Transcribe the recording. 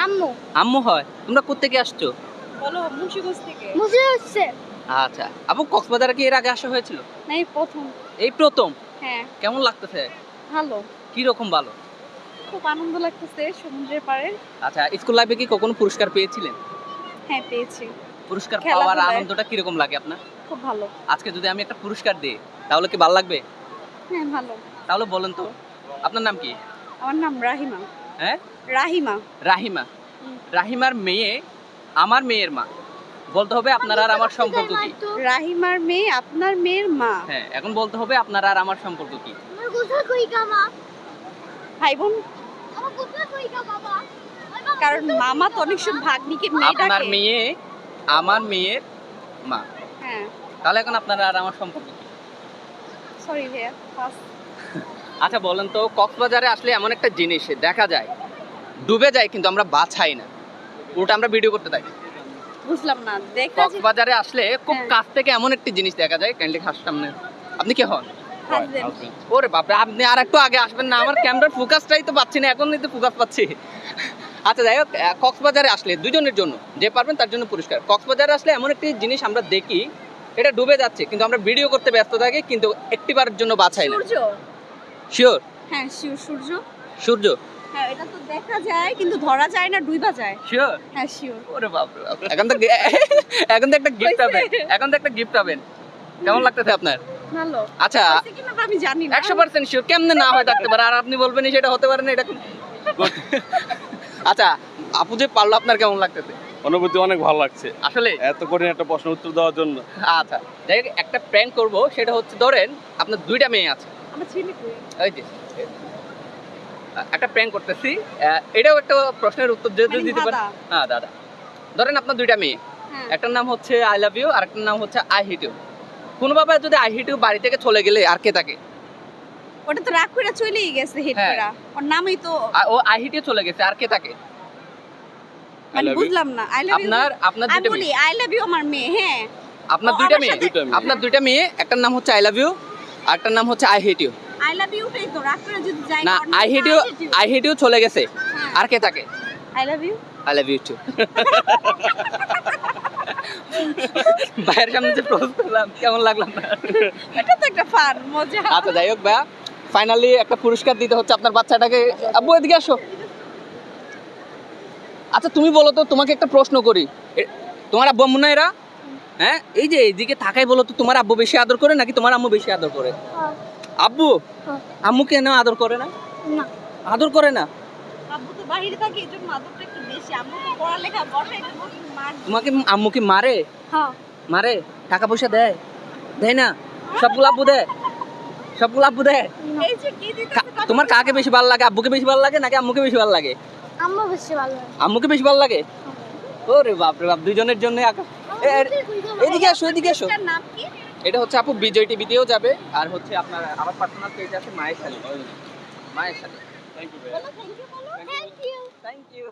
আম্মু। আম্মু হয়। তোমরা কোত্থেকে আসছো? বলো মুন্সিগঞ্জ থেকে। মুন্সিগঞ্জ। আচ্ছা, আপু কক্সবাজারে কি এর আগে আসা হয়েছিল? না এই প্রথম। এই প্রথম? হ্যাঁ। কেমন লাগতেছে? ভালো। কি রকম ভালো? খুব আনন্দ লাগতেছে সমুদ্রের পাড়ে। আচ্ছা, স্কুল লাইফে কি কখনো পুরস্কার পেয়েছিলেন? হ্যাঁ পেয়েছি। পুরস্কার পাওয়ার খেলাধুলায়। আনন্দটা কি রকম লাগে আপনার? খুব ভালো। আজকে যদি আমি একটা পুরস্কার দেই, তাহলে কি ভালো লাগবে? হ্যাঁ ভালো। তাহলে বলেন তো, আপনার নাম কি? আমার নাম রাহিমা। হ্যাঁ? রাহিমা। রাহিমা। রাহিমার মেয়ে আমার মেয়ের মা। বলতে হবে আপনার আর আমার সম্পর্ক কি? রাহিমার মেয়ে আপনার মেয়ের মা। হ্যাঁ, এখন বলতে হবে আপনার আর আমার সম্পর্ক কি? আমার কোথায় কই গা মা? ভাই বোন। আমার কোথায় কই গা বাবা? কারণ মামা তো অনেক সময় ভাগ্নিকে মেয়ে ডাকে। আপনার মেয়ে আমার মেয়ের মা। হ্যাঁ। তাহলে এখন আপনার আর আমার সম্পর্ক কি? সরি ভাইয়া। পাস। আচ্ছা বলেন তো, কক্সবাজারে আসলে এমন একটা জিনিস দেখা যায়, ডুবে যায় কিন্তু আমরা বাছাই না, ওটা আমরা ভিডিও করতে থাকি। বুঝলাম না। দেখা যায় কক্সবাজারে আসলে খুব হ্যাঁ। কাছ থেকে এমন একটি জিনিস দেখা যায়, কাইন্ডলি খাস সামনে। আপনি কি হন? হাজবেন্ড। ওরে বাপরে, আপনি আর একটু আগে আসবেন না, আমার ক্যামেরার ফোকাসটাই তো পাচ্ছি না, এখন তো ফোকাস পাচ্ছি। আচ্ছা যাই হোক, কক্সবাজারে আসলে দুজনের জন্য, যে পারবেন তার জন্য পুরস্কার। কক্সবাজারে আসলে এমন একটি জিনিস আমরা দেখি, এটা ডুবে যাচ্ছে কিন্তু আমরা ভিডিও করতে ব্যস্ত থাকি, কিন্তু একটিবারের জন্য বাছাই না। সূর্য। শিওর? হ্যাঁ শিওর সূর্য। সূর্য? হ্যাঁ এটা তো দেখা যায় কিন্তু ধরা যায় না, ডুইবা যায়। শিওর? হ্যাঁ শিওর। ওরে বাপরে বাপ, এখন তো এখন তো একটা গিফট পাবেন, এখন তো একটা গিফট পাবেন। কেমন লাগতেছে আপনার? ভালো। আচ্ছা, আছে কিনা তো আমি জানি না। 100% শিওর? কেমনে না হয় থাকতে পারে, আর আপনি বলবেন সেটা হতে পারে না, এটা good। আচ্ছা, আপু যে পারলো, আপনার কেমন লাগতেছে? অনুভূতি অনেক ভালো লাগছে আসলে এত কঠিন একটা প্রশ্ন উত্তর দেওয়ার জন্য। আচ্ছা যাই হোক, একটা প্র্যাঙ্ক করব, সেটা হচ্ছে ধরেন আপনার দুইটা মেয়ে আছে, আমার ছেলে কই? ওই যে একটা প্র্যাঙ্ক করতেছি, এটাও একটা প্রশ্নের উত্তর যদি মানে দিতে পারেন। দাদা। হ্যাঁ দাদা, ধরেন আপনার দুইটা মেয়ে, হ্যাঁ। একটার নাম হচ্ছে আই লাভ ইউ আর একটার নাম হচ্ছে আই হিট ইউ। কোনোভাবে যদি আই হিট ইউ বাড়ি থেকে চলে গেলে আর কে থাকে? ওটা তো রাগ কইরা চলেই গেছে হিট হ্যাঁ। করা। ওর নামই তো ও আই হিট ইউ চলে গেছে, আর কে থাকে? মানে love you। বুঝলাম না। I love you. আপনার আমি দুইটা বলি মেয়ে, আই লাভ ইউ আমার মেয়ে, হ্যাঁ। আপনার ও দুইটা আমার মেয়ে, সাথে- আপনার দুইটা মেয়ে, একটার নাম হচ্ছে আই লাভ ইউ আর একটার নাম হচ্ছে I hit you. I love ইউটাই তো রাগ করে যদি যাই না, আই হিট ইউ চলে গেছে, আর কে থাকে? I love you. I love you too. ভাইয়ের সামনে যে প্রপোজ করলাম, কেমন লাগলো না? এটা তো একটা ফান মজা। আচ্ছা যাই হোক ভাইয়া, ফাইনালি একটা পুরস্কার দিতে হচ্ছে আপনার বাচ্চাটাকে। আব্বু এদিকে আসো। আচ্ছা তুমি বলো তো, তোমাকে একটা প্রশ্ন করি, তোমার আব্বু আম্মু না এরা? হ্যাঁ, এই যে এইদিকে তাকাই, বলো তো, তোমার আব্বু বেশি আদর করে নাকি তোমার আম্মু বেশি আদর করে? আব্বু আম্মু কেন আদর করে না? না। আদর করে না? আব্বু তো বাইরে থাকে এজন্য আদরটা একটু বেশি। আম্মু তো পড়ালেখা বসে একটু বসে মার। তোমাকে আম্মু কি মারে? হ্যাঁ। মারে? টাকা পয়সা দেয়? দেয় না? সবগুলো আব্বু দেয়? সবগুলো আব্বু দেয়? এই যে কি দিতেছে তোমার কাকে বেশি ভালো লাগে, আব্বুকে বেশি ভালো লাগে নাকি আম্মুকে বেশি ভালো লাগে? আম্মু বেশি ভালো লাগে। আম্মুকে বেশি ভালো লাগে? ওরে বাপ রে বাপ, দুইজনের জন্য এদিকে আসো, এদিকে আসো। এটার নাম কি? এটা হচ্ছে আপু বিজয় টিভিতেও যাবে, আর হচ্ছে আপনার আমার পার্সোনাল পেজ আছে মায়ের সাথে। মায়ের সাথে। থ্যাংক ইউ ভাই। বলো থ্যাংক ইউ বলো। Thank you. Thank you.